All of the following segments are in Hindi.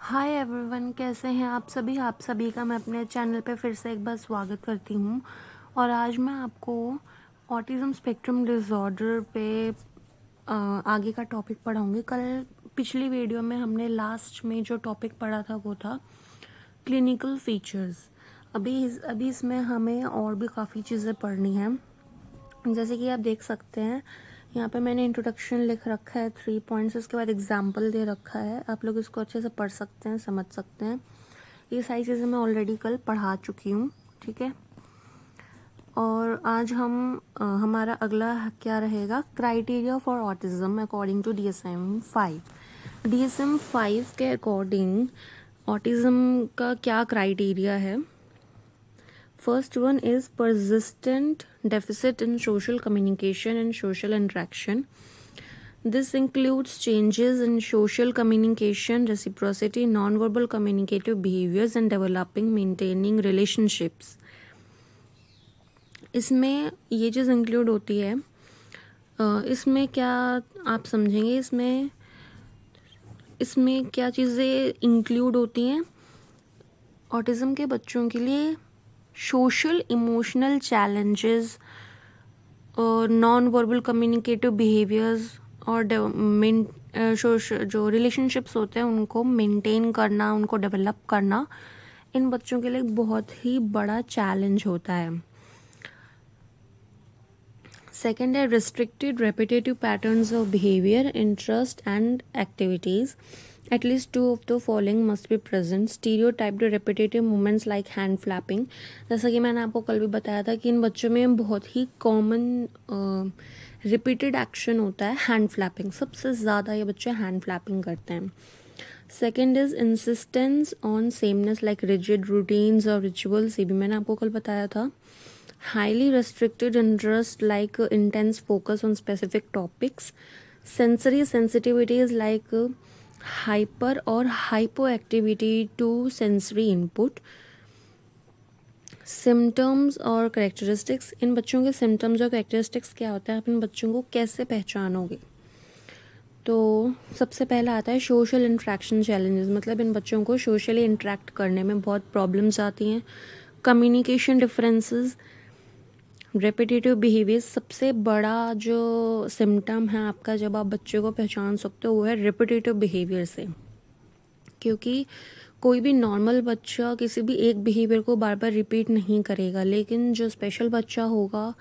हाय एवरीवन, कैसे हैं आप सभी का मैं अपने चैनल पे फिर से एक बार स्वागत करती हूँ। और आज मैं आपको ऑटिज़म स्पेक्ट्रम डिसऑर्डर पे आगे का टॉपिक पढ़ाऊँगी। कल पिछली वीडियो में हमने लास्ट में जो टॉपिक पढ़ा था वो था क्लिनिकल फीचर्स। अभी इसमें हमें और भी काफ़ी चीज़ें पढ़नी हैं। जैसे कि आप देख सकते हैं यहाँ पे मैंने इंट्रोडक्शन लिख रखा है 3 पॉइंट्स, इसके बाद एग्जाम्पल दे रखा है। आप लोग इसको अच्छे से पढ़ सकते हैं, समझ सकते हैं। ये सारी चीज़ें मैं ऑलरेडी कल पढ़ा चुकी हूँ, ठीक है। और आज हमारा अगला क्या रहेगा, criteria for autism according to DSM-5। DSM-5 के अकॉर्डिंग ऑटिज़म का क्या क्राइटेरिया है। First one is persistent deficit in social communication and social interaction. This includes changes in social communication, reciprocity, non-verbal communicative behaviors, and developing, maintaining relationships. इसमें ये चीज़ इंक्लूड होती है। इसमें क्या आप समझेंगे, इसमें क्या चीज़ें इंक्लूड होती हैं ऑटिज़म के बच्चों के लिए। Social emotional challenges, non verbal communicative behaviours और जो रिलेशनशिप्स होते हैं उनको मेंटेन करना, उनको डेवलप करना इन बच्चों के लिए एक बहुत ही बड़ा चैलेंज होता है। सेकेंड है restricted repetitive patterns of behaviour, interest and activities. At least two of the following must be present. Stereotyped repetitive movements like hand flapping. जैसा कि मैंने आपको कल भी बताया था कि इन बच्चों में बहुत ही कॉमन रिपीटेड एक्शन होता है हैंड फ्लैपिंग। सबसे ज़्यादा ये बच्चे हैंड फ्लैपिंग करते हैं। Second is insistence on sameness like rigid routines और रिचुअल्स। ये भी मैंने आपको कल बताया था। Highly restricted interest like intense focus on specific topics. Sensory sensitivities like hyper और hypo activity to sensory input. Symptoms और करेक्टरिस्टिक्स। इन बच्चों के सिम्टम्स और करेक्टरिस्टिक्स क्या होता है, आप इन बच्चों को कैसे पहचानोगे। तो सबसे पहला आता है सोशल इंट्रैक्शन चैलेंजेस, मतलब इन बच्चों को सोशली इंट्रैक्ट करने में बहुत प्रॉब्लम्स आती हैं। Communication differences, repetitive behaviour. सबसे बड़ा जो सिम्टम है आपका जब आप बच्चे को पहचान सकते हो वो है रेपिटेटिव बिहेवियर से, क्योंकि कोई भी नॉर्मल बच्चा किसी भी एक बिहेवियर को बार बार रिपीट नहीं करेगा, लेकिन जो स्पेशल बच्चा होगा,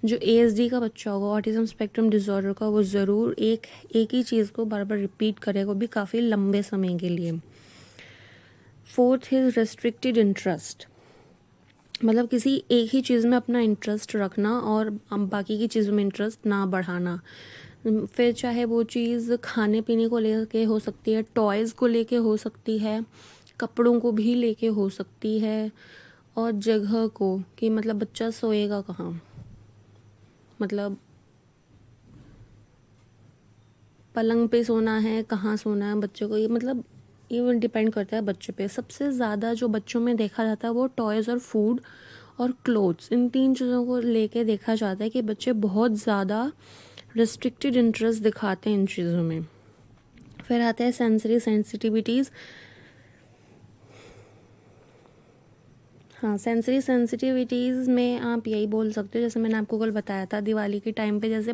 जो ASD का बच्चा होगा, ऑटिज़म स्पेक्ट्रम डिसऑर्डर का, वो ज़रूर एक ही चीज़ को बार बार रिपीट करेगा, वो भी काफ़ी लंबे समय के लिए। फोर्थ इज रेस्ट्रिक्टेड इंटरेस्ट, मतलब किसी एक ही चीज़ में अपना इंटरेस्ट रखना और बाकी की चीज़ों में इंटरेस्ट ना बढ़ाना। फिर चाहे वो चीज़ खाने पीने को लेके हो सकती है, टॉयज़ को लेके हो सकती है, कपड़ों को भी लेके हो सकती है, और जगह को, कि मतलब बच्चा सोएगा कहाँ, मतलब पलंग पे सोना है, कहाँ सोना है बच्चे को, ये मतलब ये डिपेंड करता है बच्चे पे। सबसे ज़्यादा जो बच्चों में देखा जाता है वो टॉयज़ और फूड और क्लोथ्स, इन 3 चीज़ों को लेके देखा जाता है कि बच्चे बहुत ज़्यादा रिस्ट्रिक्टेड इंटरेस्ट दिखाते हैं इन चीज़ों में। फिर आता है सेंसरी सेंसिटिविटीज़। हाँ, सेंसरी सेंसिटिविटीज़ में आप यही बोल सकते हो, जैसे मैंने आपको कल बताया था दिवाली के टाइम पे जैसे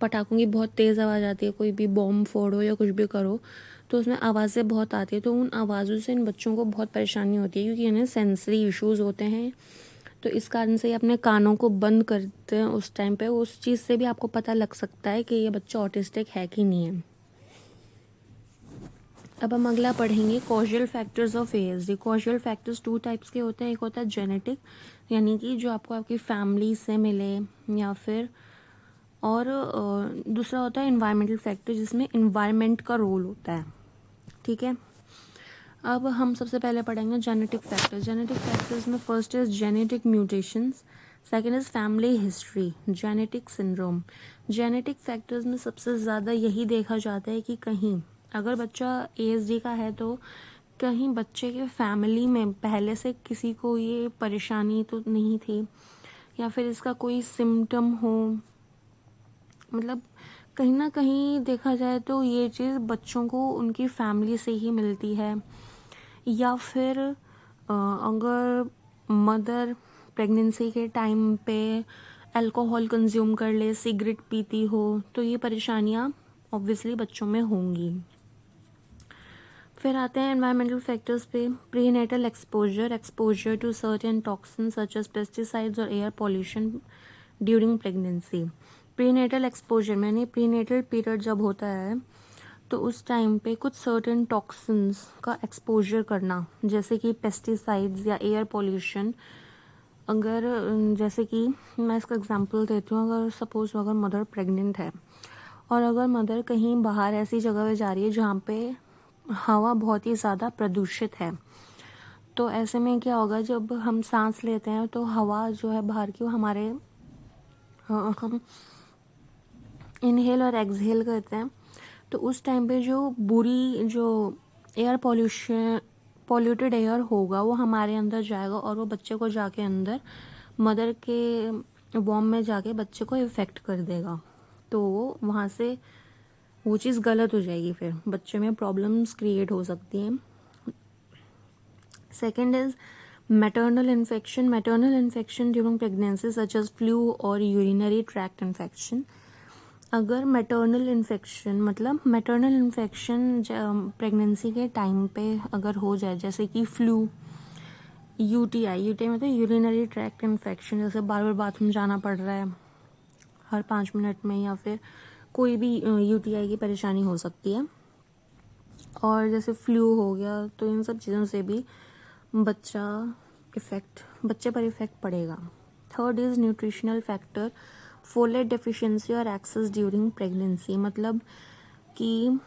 पटाखों की बहुत तेज़ आवाज़ आती है, कोई भी बॉम्ब फोड़ो या कुछ भी करो तो उसमें आवाज़ें बहुत आती है, तो उन आवाज़ों से इन बच्चों को बहुत परेशानी होती है, क्योंकि इन्हें सेंसरी इश्यूज़ होते हैं। तो इस कारण से ये अपने कानों को बंद करते हैं उस टाइम पे। उस चीज़ से भी आपको पता लग सकता है कि ये बच्चा ऑटिस्टिक है कि नहीं है। अब हम अगला पढ़ेंगे causal factors of ASD। Causal factors 2 types के होते हैं। एक होता है जेनेटिक, यानी कि जो आपको आपकी फैमिली से मिले, या फिर और दूसरा होता है इन्वायरमेंटल फैक्टर, जिसमें इन्वायरमेंट का रोल होता है, ठीक है। अब हम सबसे पहले पढ़ेंगे जेनेटिक फैक्टर्स। जेनेटिक फैक्टर्स में first is genetic mutations, second is family history, genetic syndrome. Genetic factors में सबसे ज़्यादा यही देखा जाता है कि कहीं अगर बच्चा ASD का है तो कहीं बच्चे के फैमिली में पहले से किसी को ये परेशानी तो नहीं थी, या फिर इसका कोई सिम्टम हो, मतलब कहीं ना कहीं देखा जाए तो ये चीज़ बच्चों को उनकी फैमिली से ही मिलती है, या फिर अगर मदर प्रेगनेंसी के टाइम पे अल्कोहल कंज्यूम कर ले, सिगरेट पीती हो, तो ये परेशानियाँ ऑब्वियसली बच्चों में होंगी। फिर आते हैं एनवायरमेंटल फैक्टर्स पे। Prenatal exposure to certain toxin such as pesticides और air pollution during pregnancy. Prenatal exposure मैंने प्रीनेटल पीरियड जब होता है तो उस टाइम पे कुछ सर्टेन टॉक्सिन्स का एक्सपोजर करना, जैसे कि पेस्टिसाइड्स या एयर पॉल्यूशन। अगर जैसे कि मैं इसका एग्जांपल देती हूँ, अगर सपोज अगर मदर प्रेग्नेंट है और अगर मदर कहीं बाहर ऐसी जगह पे जा रही है जहाँ पे हवा बहुत ही ज़्यादा प्रदूषित है, तो ऐसे में क्या होगा, जब हम सांस लेते हैं तो हवा जो है बाहर की वो हमारे हम इनहेल और एक्सहेल करते हैं, तो उस टाइम पे जो बुरी जो एयर पॉल्यूटेड एयर होगा वो हमारे अंदर जाएगा और वो बच्चे को जाके अंदर मदर के वॉर्म में जाके बच्चे को इफ़ेक्ट कर देगा। तो वहाँ से वो चीज़ गलत हो जाएगी, फिर बच्चे में प्रॉब्लम्स क्रिएट हो सकती हैं। Second is maternal infection during pregnancy such as flu or urinary tract infection। अगर मैटरनल इन्फेक्शन मतलब मैटरनल इन्फेक्शन प्रेगनेंसी के टाइम पे अगर हो जाए, जैसे कि फ्लू, यूटीआई मतलब यूरिनरी ट्रैक्ट इन्फेक्शन, जैसे बार बार बाथरूम जाना पड़ रहा है हर 5 मिनट में, या फिर कोई भी यूटीआई की परेशानी हो सकती है, और जैसे फ्लू हो गया, तो इन सब चीज़ों से भी बच्चे पर इफ़ेक्ट पड़ेगा। Third is nutritional factor, folate deficiency और एक्सेस ड्यूरिंग प्रेगनेंसी। मतलब कि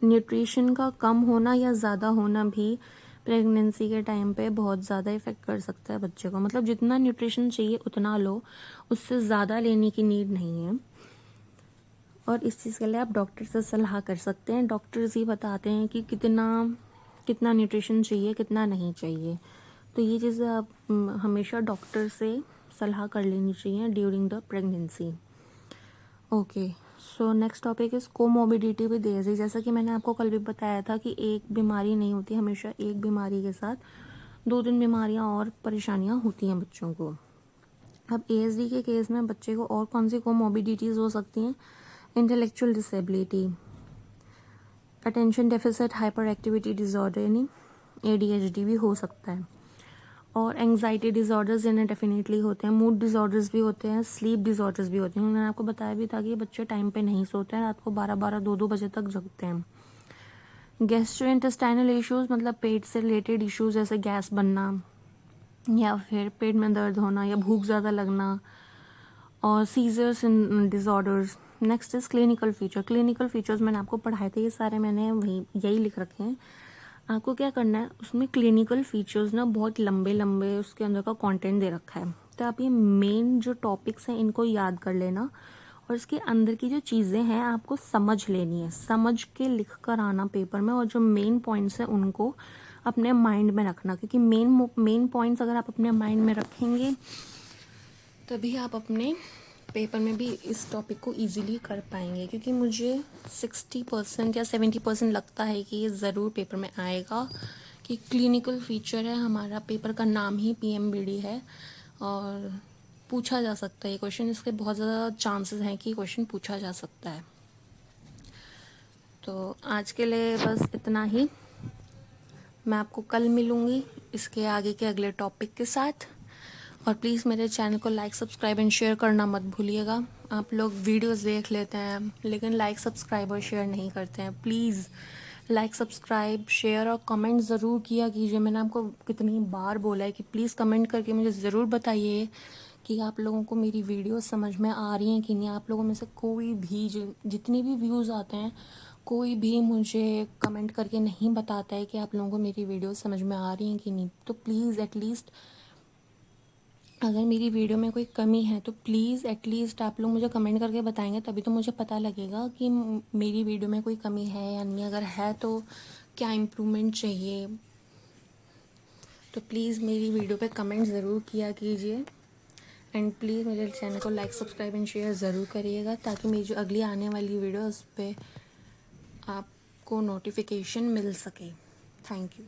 न्यूट्रिशन का कम होना या ज़्यादा होना भी प्रेगनेंसी के टाइम पे बहुत ज़्यादा इफ़ेक्ट कर सकता है बच्चे को। मतलब जितना न्यूट्रिशन चाहिए उतना लो, उससे ज़्यादा लेने की नीड नहीं है। और इस चीज़ के लिए आप डॉक्टर से सलाह कर सकते हैं। डॉक्टर्स ही बताते हैं कि कितना न्यूट्रिशन चाहिए, कितना नहीं चाहिए। तो ये चीज़ें आप हमेशा डॉक्टर से सलाह कर लेनी चाहिए during the pregnancy. Okay, so next topic is comorbidity with age. जैसा कि मैंने आपको कल भी बताया था कि एक बीमारी नहीं होती, हमेशा एक बीमारी के साथ 2-3 बीमारियां और परेशानियां होती हैं बच्चों को। अब ASD के केस में बच्चे को और कौन सी कोमोबिडिटीज़ हो सकती हैं? Intellectual disability, attention deficit hyper activity disorder यानी ADHD भी हो सकता है, और एंग्जाइटी डिज़ॉर्डर्स इन्हें डेफिनेटली होते हैं, मूड डिज़ॉर्डर्स भी होते हैं, स्लीप डिज़ॉर्डर्स भी होते हैं। मैंने आपको बताया भी था कि बच्चे टाइम पे नहीं सोते हैं, रात को 12-12 2-2 बजे तक जगते हैं। गैस्ट्रोइंटेस्टाइनल इश्यूज़ मतलब पेट से रिलेटेड इश्यूज़, जैसे गैस बनना या फिर पेट में दर्द होना या भूख ज़्यादा लगना, और seizures in disorders. Next is clinical features मैंने आपको पढ़ाए थे, ये सारे मैंने यही लिख रखे हैं। आपको क्या करना है, उसमें क्लिनिकल फीचर्स ना बहुत लंबे लंबे उसके अंदर का कंटेंट दे रखा है, तो आप ये मेन जो टॉपिक्स हैं इनको याद कर लेना, और इसके अंदर की जो चीज़ें हैं आपको समझ लेनी है, समझ के लिख कर आना पेपर में, और जो मेन पॉइंट्स हैं उनको अपने माइंड में रखना, क्योंकि मेन पॉइंट्स अगर आप अपने माइंड में रखेंगे तभी आप अपने पेपर में भी इस टॉपिक को इजीली कर पाएंगे। क्योंकि मुझे 60% या 70% लगता है कि ये ज़रूर पेपर में आएगा, कि क्लिनिकल फीचर है, हमारा पेपर का नाम ही PMBD है और पूछा जा सकता है ये क्वेश्चन, इसके बहुत ज़्यादा चांसेस हैं कि क्वेश्चन पूछा जा सकता है। तो आज के लिए बस इतना ही, मैं आपको कल मिलूँगी इसके आगे के अगले टॉपिक के साथ। और प्लीज़ मेरे चैनल को लाइक सब्सक्राइब एंड शेयर करना मत भूलिएगा। आप लोग वीडियोस देख लेते हैं लेकिन लाइक सब्सक्राइब और शेयर नहीं करते हैं। प्लीज़ लाइक सब्सक्राइब शेयर और कमेंट ज़रूर किया कीजिए। मैंने आपको कितनी बार बोला है कि प्लीज़ कमेंट करके मुझे ज़रूर बताइए कि आप लोगों को मेरी वीडियो समझ में आ रही हैं कि नहीं। आप लोगों में से कोई भी जितनी भी व्यूज़ आते हैं, कोई भी मुझे कमेंट करके नहीं बताता है कि आप लोगों को मेरी वीडियो समझ में आ रही हैं कि नहीं। तो प्लीज़ एटलीस्ट अगर मेरी वीडियो में कोई कमी है तो प्लीज़ एटलीस्ट आप लोग मुझे कमेंट करके बताएंगे, तभी तो मुझे पता लगेगा कि मेरी वीडियो में कोई कमी है या नहीं। अगर है तो क्या इम्प्रूवमेंट चाहिए। तो प्लीज़ मेरी वीडियो पे कमेंट ज़रूर किया कीजिए। एंड प्लीज़ मेरे चैनल को लाइक, सब्सक्राइब एंड शेयर ज़रूर करिएगा ताकि मेरी जो अगली आने वाली वीडियो उस पर आपको नोटिफिकेशन मिल सके। Thank you.